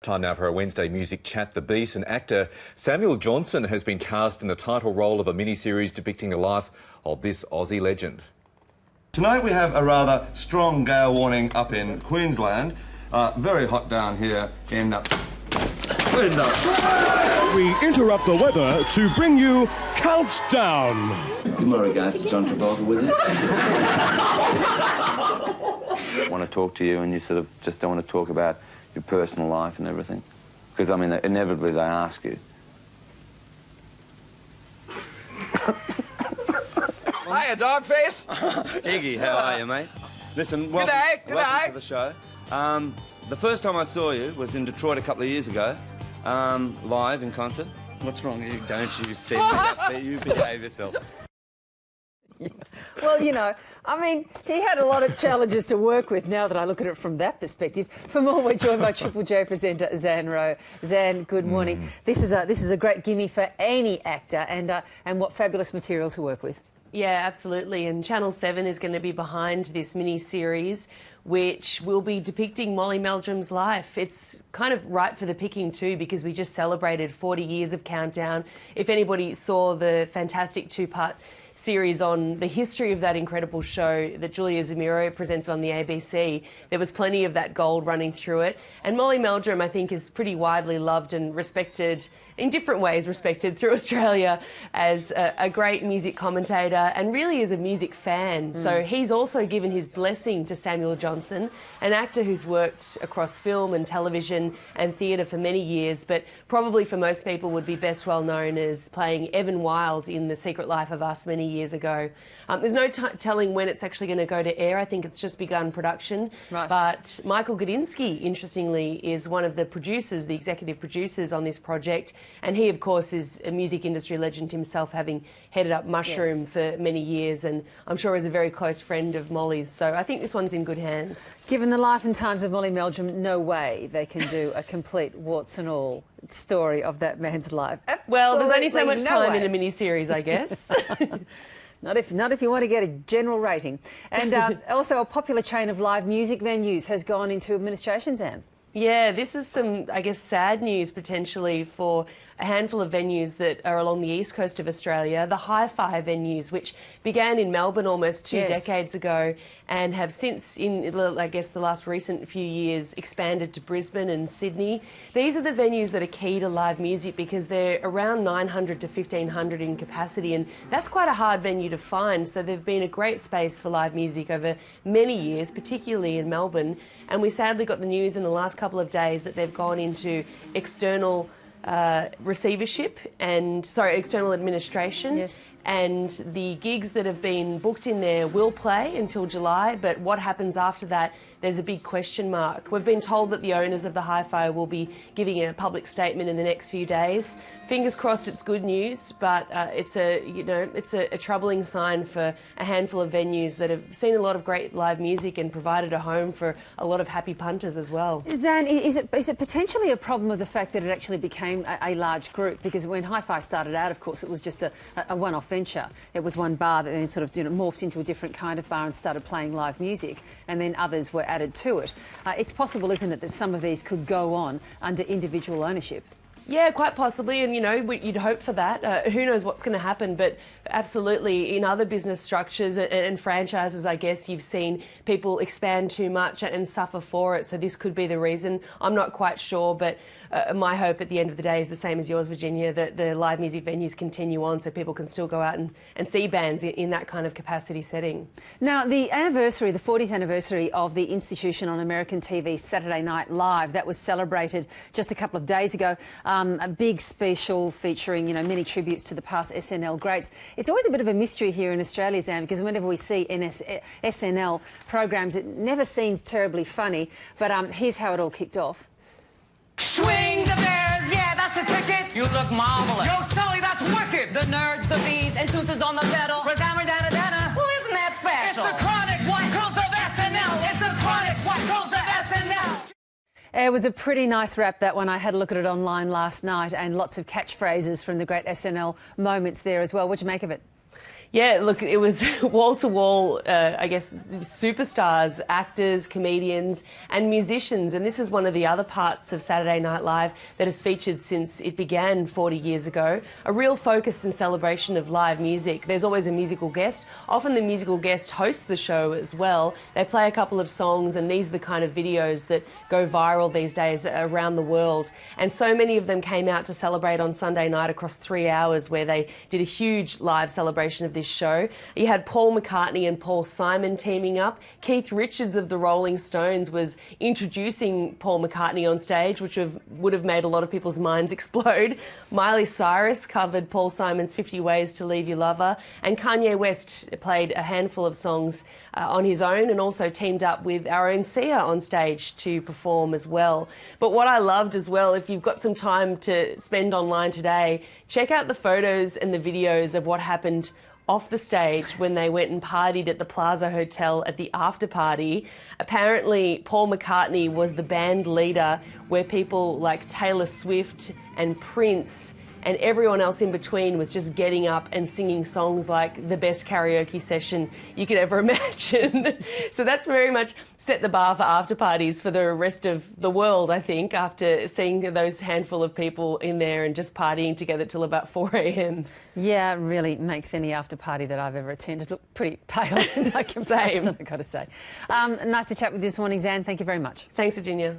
Time now for our Wednesday music chat. The Beat and actor Samuel Johnson has been cast in the title role of a mini-series depicting the life of this Aussie legend. Tonight we have a rather strong gale warning up in Queensland. Very hot down here in We interrupt the weather to bring you Countdown. Give my regards to John Travolta with you. I want to talk to you and you sort of just don't want to talk about your personal life and everything. Because, I mean, inevitably they ask you. Hiya, dog face. Iggy, how are you, mate? Listen, welcome to the show. The first time I saw you was in Detroit a couple of years ago, live in concert. What's wrong? Don't you set me up? You behave yourself. Well, you know, I mean, he had a lot of challenges to work with now that I look at it from that perspective. For more, we're joined by Triple J presenter Zan Rowe. Zan, good morning. This is a great gimme for any actor, and what fabulous material to work with. Yeah, absolutely. And Channel 7 is going to be behind this mini-series, which will be depicting Molly Meldrum's life. It's kind of ripe for the picking too, because we just celebrated 40 years of Countdown. If anybody saw the fantastic two-part series on the history of that incredible show that Julia Zemiro presented on the ABC, there was plenty of that gold running through it. And Molly Meldrum, I think, is pretty widely loved and respected, in different ways respected through Australia, as a great music commentator and really as a music fan. So he's also given his blessing to Samuel Johnson, an actor who's worked across film and television and theatre for many years, but probably for most people would be best well known as playing Evan Wilde in The Secret Life of Us many years ago. There's no telling when it's actually going to go to air. I think it's just begun production. Right. But Michael Gudinski, interestingly, is one of the producers, the executive producers on this project. And he, of course, is a music industry legend himself, having headed up Mushroom for many years, and I'm sure is a very close friend of Molly's. So I think this one's in good hands. Given the life and times of Molly Meldrum, no way they can do a complete warts and all story of that man's life. Well, there's only so much time in a mini-series, I guess. Not if you want to get a general rating. And also a popular chain of live music venues has gone into administration, Zan. Yeah, this is some, I guess, sad news potentially for a handful of venues that are along the east coast of Australia, the hi-fi venues, which began in Melbourne almost two decades ago and have since, in, I guess, the last recent few years, expanded to Brisbane and Sydney. These are the venues that are key to live music because they're around 900 to 1,500 in capacity, and that's quite a hard venue to find. So they've been a great space for live music over many years, particularly in Melbourne. And we sadly got the news in the last couple of days that they've gone into external receivership and, external administration. Yes. And the gigs that have been booked in there will play until July, but what happens after that, there's a big question mark. We've been told that the owners of the hi-fi will be giving a public statement in the next few days. Fingers crossed it's good news, but it's a troubling sign for a handful of venues that have seen a lot of great live music and provided a home for a lot of happy punters as well. Zan, is it potentially a problem of the fact that it actually became a large group? Because when hi-fi started out, of course, it was just a one-off venture. It was one bar that then sort of morphed into a different kind of bar and started playing live music, and then others were added to it. It's possible, isn't it, that some of these could go on under individual ownership? Yeah, quite possibly, and you'd hope for that. Who knows what's going to happen, but absolutely in other business structures and franchises, I guess, you've seen people expand too much and suffer for it, so this could be the reason. I'm not quite sure, but my hope at the end of the day is the same as yours, Virginia, that the live music venues continue on so people can still go out and see bands in that kind of capacity setting. Now, the 40th anniversary of the institution on American TV, Saturday Night Live, that was celebrated just a couple of days ago. A big special featuring, many tributes to the past SNL greats. It's always a bit of a mystery here in Australia, Zan, because whenever we see SNL programs, it never seems terribly funny. But here's how it all kicked off. Swing the bears, yeah, that's a ticket. You look marvelous. Yo, Sully, that's wicked. The nerds, the bees, and Toots on the pedal. Razama-dana-dana. Well, isn't that special? It's the chronic white girls of SNL. It's the chronic white girls of SNL. It was a pretty nice rap, that one. I had a look at it online last night, and lots of catchphrases from the great SNL moments there as well. What'd you make of it? Yeah, look, it was wall-to-wall, I guess, superstars, actors, comedians and musicians. And this is one of the other parts of Saturday Night Live that has featured since it began 40 years ago. A real focus and celebration of live music. There's always a musical guest. Often the musical guest hosts the show as well. They play a couple of songs, and these are the kind of videos that go viral these days around the world. And so many of them came out to celebrate on Sunday night across 3 hours, where they did a huge live celebration of this show. You had Paul McCartney and Paul Simon teaming up. Keith Richards of the Rolling Stones was introducing Paul McCartney on stage, which would have made a lot of people's minds explode. Miley Cyrus covered Paul Simon's 50 Ways to Leave Your Lover, and Kanye West played a handful of songs on his own, and also teamed up with our own Sia on stage to perform as well. But what I loved as well, if you've got some time to spend online today, check out the photos and the videos of what happened off the stage when they went and partied at the Plaza Hotel at the after party. Apparently, Paul McCartney was the band leader, where people like Taylor Swift and Prince and everyone else in between was just getting up and singing songs like the best karaoke session you could ever imagine. So that's very much set the bar for after parties for the rest of the world, I think, after seeing those handful of people in there and just partying together till about 4 a.m. Yeah, it really makes any after party that I've ever attended look pretty pale in my comparison, I've got to say. Nice to chat with you this morning, Zan. Thank you very much. Thanks, Virginia.